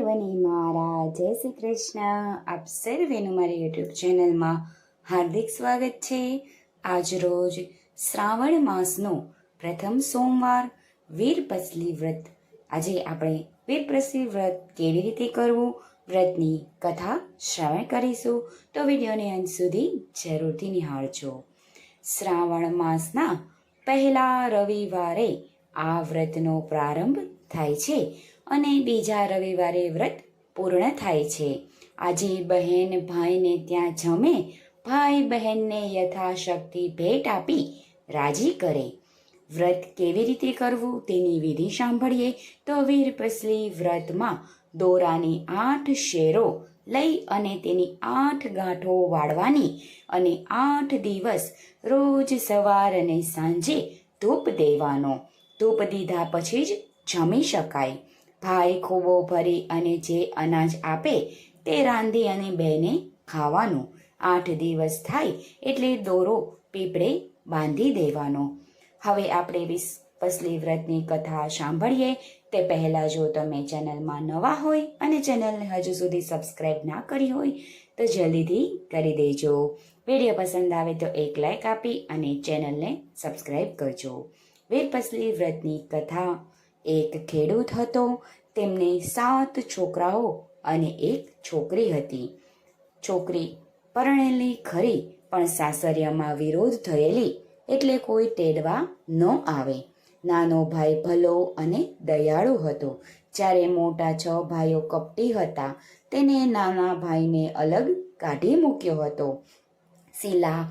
સર્વને મારા જય શ્રી કૃષ્ણ. આપ સર્વેનું મારી યુટ્યુબ ચેનલમાં હાર્દિક સ્વાગત છે. આજ રોજ શ્રાવણ માસનો પ્રથમ સોમવાર વીરપસલી વ્રત. આજે આપણે વીરપસલી વ્રત કેવી રીતે કરવું, વ્રતની કથા શ્રવણ કરીશું, તો વિડીયોને અંત સુધી જરૂરથી નિહાળજો. શ્રાવણ માસના પહેલા રવિવારે આ વ્રતનો પ્રારંભ થાય છે અને બીજા રવિવારે વ્રત પૂર્ણ થાય છે. આજે બહેન ભાઈને ત્યાં જમે, ભાઈ બહેનને યથાશક્તિ ભેટ આપી રાજી કરે. વ્રત કેવી રીતે કરવું તેની વિધિ સાંભળીએ તો વીરપસલી વ્રતમાં દોરાની 8 શેરો લઈ અને તેની 8 ગાંઠો વાળવાની અને 8 દિવસ રોજ સવાર અને સાંજે ધૂપ દેવાનો. ધૂપ દીધા પછી જ જમી શકાય. ભાઈ ખોબો ભરી અને જે અનાજ આપે તે રાંધી અને બેને ખાવાનું. 8 દિવસ થાય એટલે દોરો પીપળે બાંધી દેવાનો. હવે આપણે વીરપસલી વ્રતની કથા સાંભળીએ તે પહેલાં જો તમે ચેનલમાં નવા હોય અને ચેનલને હજુ સુધી સબસ્ક્રાઈબ ના કરી હોય તો જલ્દીથી કરી દેજો. વિડીયો પસંદ આવે તો એક લાઈક આપી અને ચેનલને સબસ્ક્રાઈબ કરજો. વીરપસલી વ્રતની કથા. એક ખેડૂત હતો, તેમને 7 છોકરાઓ અને 1 છોકરી હતી. છોકરી પરણેલી ખરી પણ સાસરિયામાં વિરોધ થયેલી એટલે કોઈ તેડવા ન આવે. નાનો ભાઈ ભલો અને દયાળુ હતો, જ્યારે મોટા 6 ભાઈઓ કપટી હતા. તેને નાના ભાઈને અલગ કાઢી મૂક્યો હતો. શીલા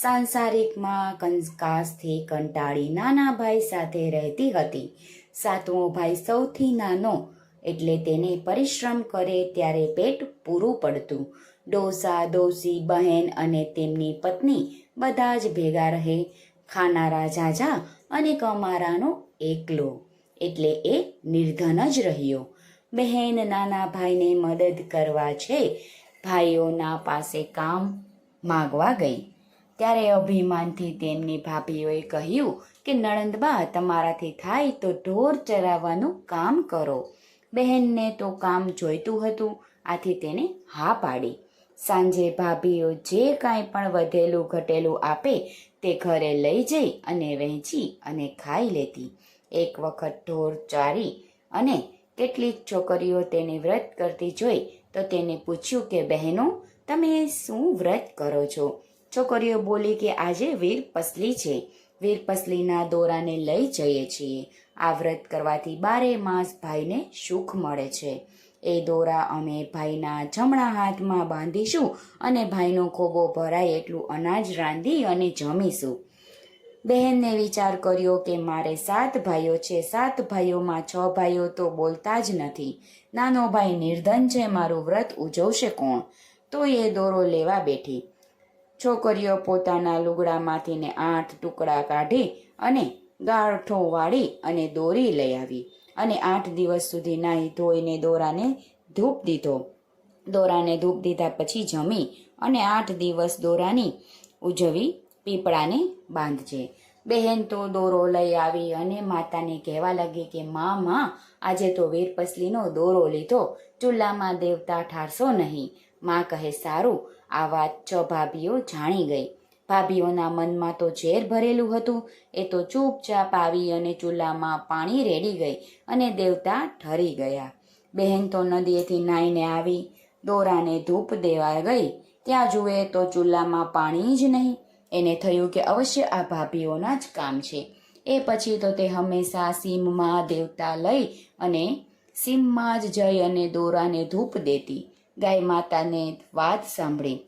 સાંસારિકમાં કંકાસથી કંટાળી નાના ભાઈ સાથે રહેતી હતી. 7મો ભાઈ સૌથી નાનો એટલે તેને પરિશ્રમ કરે ત્યારે પેટ પૂરું પડતું. ડોસા ડોસી બહેન અને તેમની પત્ની બધા જ ભેગા રહે. ખાનારા ઝાઝા અને કમારાનો એકલો, એટલે એ નિર્ધન જ રહ્યો. બહેન નાના ભાઈને મદદ કરવા છે ભાઈઓના પાસે કામ માગવા ગઈ. ત્યારે અભિમાનથી તેમની ભાભીઓએ કહ્યું કે નણંદબા, તમારાથી થાય તો ઢોર ચરાવવાનું કામ કરો. બહેનને તો કામ જોઈતું હતું, આથી તેને હા પાડી. સાંજે ભાભીઓ જે કાંઈ પણ વધેલું ઘટેલું આપે તે ઘરે લઈ જઈ અને વહેંચી અને ખાઈ લેતી. એક વખત ઢોર ચારી અને કેટલીક છોકરીઓ તેને વ્રત કરતી જોઈ તો તેને પૂછ્યું કે બહેનો, તમે શું વ્રત કરો છો? છોકરીઓ બોલી કે આજે વીરપસલી છે, વીરપસલીના દોરાને લઈ જઈએ છીએ. આ વ્રત કરવાથી 12 માસ ભાઈને સુખ મળે છે. એ દોરા અમે ભાઈના જમણા હાથમાં બાંધીશું અને ભાઈનો ખોબો ભરાય એટલું અનાજ રાંધી અને જમીશું. બહેનને વિચાર કર્યો કે મારે 7 ભાઈઓ છે, 7 ભાઈઓમાં 6 ભાઈઓ તો બોલતા જ નથી. નાનો ભાઈ નિર્ધન છે, મારું વ્રત ઉજવશે કોણ? તો એ દોરો લેવા બેઠી. છોકરીઓ પોતાના લુગડામાંથી 8 ટુકડા કાઢી અને ગાંઠો વાળી અને દોરી લઈ આવી અને 8 દિવસ સુધી નાહી ધોઈને દોરાને ધૂપ દીધો. દોરાને ધૂપ દીધા પછી જમી અને 8 દિવસ દોરાની ઉજવી પીપળાને બાંધજે. બહેન તો દોરો લઈ આવી અને માતાને કહેવા લાગી કે માં, આજે તો વીરપસલીનો દોરો લીધો, ચૂલામાં દેવતા ઠારશો નહીં. માં કહે સારું. આ વાત 6 ભાભીઓ જાણી ગઈ. ભાભીઓના મનમાં તો ઝેર ભરેલું હતું. એ તો ચૂપચાપ આવી અને ચૂલામાં પાણી રેડી ગઈ અને દેવતા ઠરી ગયા. બહેન તો નદીએથી નાહીને આવી, દોરાને ધૂપ દેવા ગઈ. ત્યાં જુએ તો ચૂલામાં પાણી જ નહીં. એને થયું કે અવશ્ય આ ભાભીઓના જ કામ છે. એ પછી તો તે હંમેશા સીમમાં દેવતા લઈ અને સીમમાં જ જઈ અને દોરાને ધૂપ દેતી. ગાય માતાને વાત સાંભળી.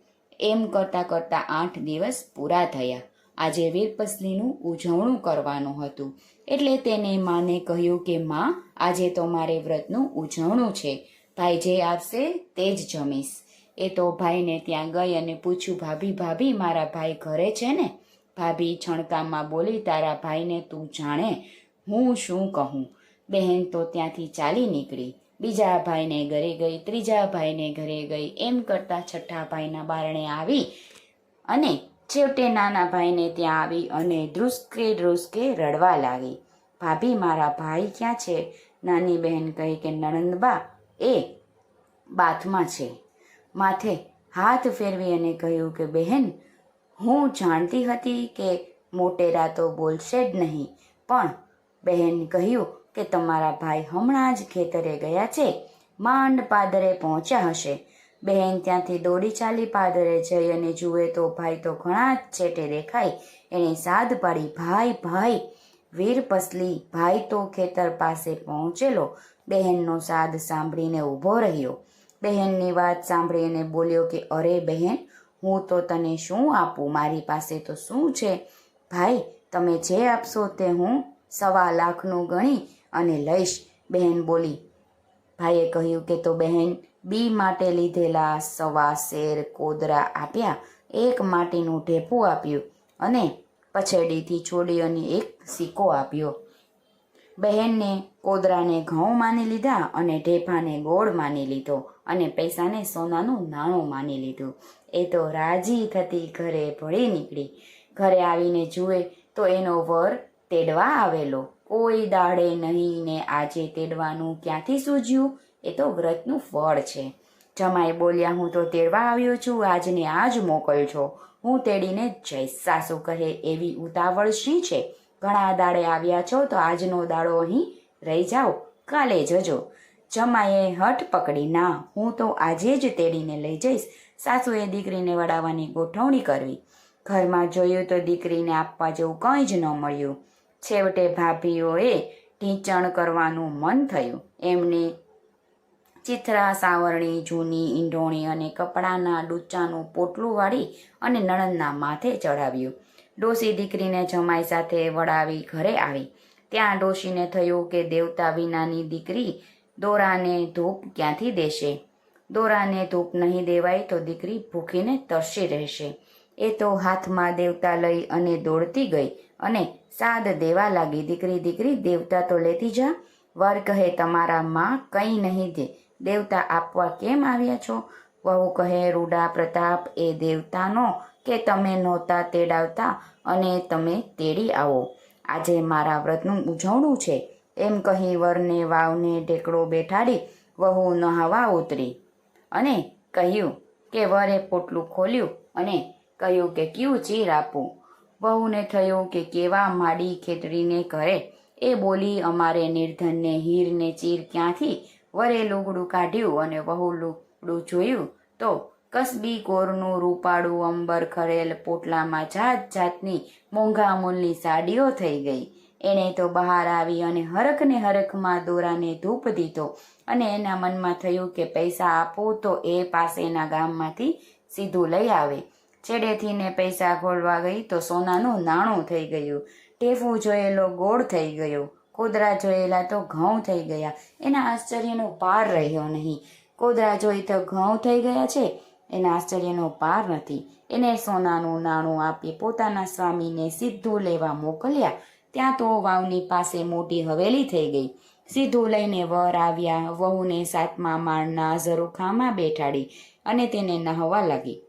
એમ કરતાં કરતાં 8 દિવસ પૂરા થયા. આજે વીરપસલીનું ઉજવણું કરવાનું હતું એટલે તેને માને કહ્યું કે માં, આજે તો મારે વ્રતનું ઉજવણું છે. ભાઈ જે આપશે તે જ જમીશ. એ તો ભાઈને ત્યાં ગઈ અને પૂછ્યું, ભાભી, મારા ભાઈ ઘરે છે ને? ભાભી છણકામાં બોલી, તારા ભાઈને તું જાણે, હું શું કહું? બહેન તો ત્યાંથી ચાલી નીકળી. બીજા ભાઈને ઘરે ગઈ, ત્રીજા ભાઈને ઘરે ગઈ. એમ કરતાં 6થા ભાઈના બારણે આવી અને છેવટે નાના ભાઈને ત્યાં આવી અને ધ્રુસકે રડવા લાગી. ભાભી, મારા ભાઈ ક્યાં છે? નાની બહેન કહી કે નણંદબા, એ બાથમાં છે. માથે હાથ ફેરવી અને કહ્યું કે બહેન, હું જાણતી હતી કે મોટેરા તો બોલશે જ નહીં, પણ બહેન કહ્યું કે તમારા ભાઈ હમણાં જ ખેતરે ગયા છે, માંડ પાદરે પહોંચ્યા હશે. બહેન ત્યાંથી દોડી ચાલી પાદરે જઈ અને જુએ તો ભાઈ તો ઘણા જ છેટે દેખાય. એણે સાદ પાડી, ભાઈ ભાઈ. વીર પસલી ભાઈ તો ખેતર પાસે પહોંચેલો બહેનનો સાદ સાંભળીને ઊભો રહ્યો. બહેનની વાત સાંભળીને બોલ્યો કે અરે બહેન, હું તો તને શું આપું, મારી પાસે તો શું છે. ભાઈ, તમે જે આપશો તે હું 1.25 લાખનું ગણી અને લઈશ, બહેન બોલી. ભાઈએ કહ્યું કે તો બહેન બી માટે લીધેલા 1.25 શેર કોદરા આપ્યા, એક માટીનું ઢેફું આપ્યું અને પછેડીથી છોડીઓની એક સિક્કો આપ્યો. બહેનને કોદરાને ઘઉં માની લીધા અને ઢેફાને ગોળ માની લીધો અને પૈસાને સોનાનું નાણું માની લીધું. એ તો રાજી થતી ઘરે ભળી નીકળી. ઘરે આવીને જુએ તો એનો વર તેડવા આવેલો. કોઈ દાડે નહીં ને આજે તેડવાનું ક્યાંથી સૂઝ્યું? એ તો વ્રતનું ફળ છે. જમાઈ બોલ્યા, હું તો તેડવા આવ્યો છું, આજને આજ મોકલજો, હું તેડીને જ જઈશ. સાસુ કહે, એવી ઉતાવળ શી છે? ઘણા દાડે આવ્યા છો તો આજનો દાડો અહીં રહી જાઓ, કાલે જજો. જમાઈએ હઠ પકડી, ના, હું તો આજે જ તેડીને લઈ જઈશ. સાસુએ દીકરીને વડાવવાની ગોઠવણી કરવી. ઘરમાં જોયું તો દીકરીને આપવા જેવું કંઈ જ ન મળ્યું. છેવટે ભાભીઓએ ઢીંચણ કરવાનું મન થયું. એમની ચિથરા સાવરણી, જૂની ઈંઢોણી અને કપડાના ડૂચાનું પોટલું વાળી અને નણંદના માથે ચડાવ્યું. ડોશી દીકરીને જમાઈ સાથે વડાવી ઘરે આવી. ત્યાં ડોશીને થયું કે દેવતા વિનાની દીકરી દોરાને ધૂપ ક્યાંથી દેશે? દોરાને ધૂપ નહીં દેવાય તો દીકરી ભૂખીને તરસી રહેશે. એ તો હાથમાં દેવતા લઈ અને દોડતી ગઈ અને સાદ દેવા લાગી, દીકરી દીકરી દેવતા તો લેતી જા. વર કહે, તમારા માં કંઈ નહીં દે, દેવતા આપવા કેમ આવ્યા છો? વહુ કહે, રૂડા પ્રતાપ એ દેવતાનો કે તમે નહોતા તેડાવતા અને તમે તેડી આવો. આજે મારા વ્રતનું ઉજવણું છે. એમ કહી વરને વાવને ઢેકડો બેઠાડી વહુ નહાવા ઉતરી અને કહ્યું કે વરે પોટલું ખોલ્યું અને કહ્યું કે ક્યું ચીર આપું? વહુને થયું કે કેવા માડી ખેતરીને કરે. એ બોલી, અમારે નિર્ધનને હીરને ચીર ક્યાંથી? વરે લુગડું કાઢ્યું અને વહુ લુગડું જોયું તો કસબી કોરનું રૂપાળું અંબર ખરેલ પોટલામાં જાત જાતની મોંઘા મૂલની સાડીઓ થઈ ગઈ. એણે તો બહાર આવી અને હરખને હરખમાં દોરાને ધૂપ દીધો અને એના મનમાં થયું કે પૈસા આપું તો એ પાસેના ગામમાંથી સીધું લઈ આવે. છેડેથી ને પૈસા ખોલવા ગઈ તો સોનાનું નાણું થઈ ગયું. ઢેફું જોયેલો ગોળ થઈ ગયો. કોદરા જોયેલા તો ઘઉં થઈ ગયા. એના આશ્ચર્યનો પાર રહ્યો નહીં. કોદરા જોઈ તો ઘઉં થઈ ગયા છે, એના આશ્ચર્યનો પાર નથી. એને સોનાનું નાણું આપી પોતાના સ્વામીને સીધું લેવા મોકલ્યા. ત્યાં તો વાવની પાસે મોટી હવેલી થઈ ગઈ. સીધું લઈને વર આવ્યા. વહુને 7મા માળના ઝરૂખામાં બેઠાડી અને તેને નહાવા લાગી.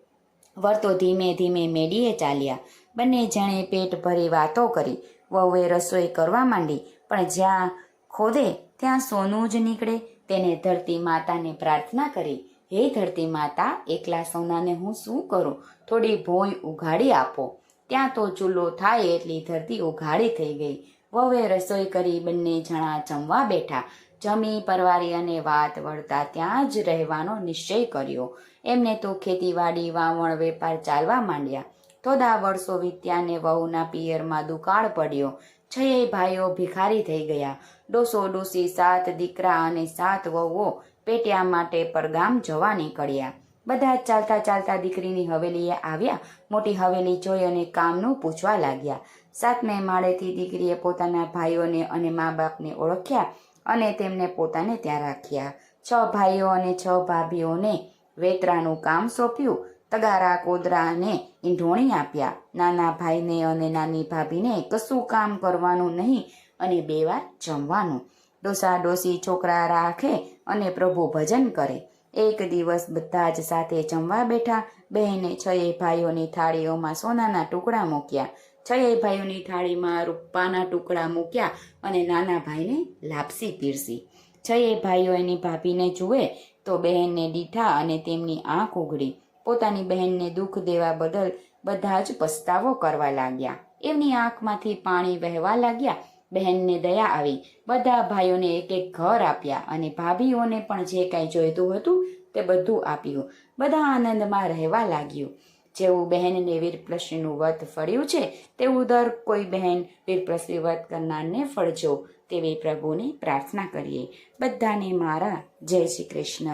વર તો ધીમે ધીમે મેડીએ ચાલ્યા. બંને જણે પેટ ભરી વાતો કરી. વહુએ રસોઈ કરવા માંડી, પણ જ્યાં ખોદે ત્યાં સોનું જ નીકળે. તેને ધરતી માતાને પ્રાર્થના કરી, હે ધરતી માતા, એકલા સોનાને હું શું કરું? થોડી ભોંય ઉઘાડી આપો. ત્યાં તો ચૂલો થાય એટલી ધરતી ઉઘાડી થઈ ગઈ. વહુએ રસોઈ કરી. બંને જણા જમવા બેઠા. જમી પરવારી અને વાત વળતા ત્યાં જ રહેવાનો નિશ્ચય કર્યો. એમને તો ખેતીવાડી, વાવણ, વેપાર ચાલવા માંડ્યા. થોડા વર્ષો વીત્યા ને વહુના પિયરમાં દુકાળ પડ્યો. 6 ભાઈઓ ભિખારી થઈ ગયા. ડોસો ડોસી 7 દીકરા અને 7 વહુઓ પેટ્યા માટે પરગામ જવા નીકળ્યા. બધા જ ચાલતા ચાલતા દીકરીની હવેલીએ આવ્યા. મોટી હવેલી જોઈ અને કામનું પૂછવા લાગ્યા. 7મે માળેથી દીકરીએ પોતાના ભાઈઓને અને મા બાપને ઓળખ્યા અને તેમને પોતાને ત્યાં રાખ્યા. 6 ભાઈઓ અને 6 ભાભીઓને વેતરાનું કામ સોંપ્યું. તગારા, કોદરા અને ઈંઢોણી આપ્યા. નાના ભાઈને અને નાની ભાભીને કશું કામ કરવાનું નહીં અને 2 વાર જમવાનું. ડોસા ડોસી છોકરા રાખે અને પ્રભુ ભજન કરે. એક દિવસ બધા જ સાથે જમવા બેઠા. બહેને 6 ભાઈઓની થાળીઓમાં સોનાના ટુકડા મૂક્યા. 6 ભાઈઓની થાળીમાં રૂપાના ટુકડા મૂક્યા અને નાના ભાઈને લાપસી પીરસી. 6 ભાઈઓ એની ભાભીને જુએ તો બહેનને દીઠા અને તેમની આંખ ઉઘડી. પોતાની બહેનને દુઃખ દેવા બદલ બધા જ પસ્તાવો કરવા લાગ્યા. એમની આંખમાંથી પાણી વહેવા લાગ્યા. બહેનને દયા આવી. બધા ભાઈઓને એક એક ઘર આપ્યા અને ભાભીઓને પણ જે કાંઈ જોઈતું હતું તે બધું આપ્યું. બધા આનંદમાં રહેવા લાગ્યું. જેવું બહેનને વીરપ્રસવીનું વ્રત ફળ્યું છે તેવું દર કોઈ બહેન વીરપ્રસવી વ્રત કરનારને ફળજો તેવી પ્રભુને પ્રાર્થના કરીએ. બધાને મારા જય શ્રી કૃષ્ણ.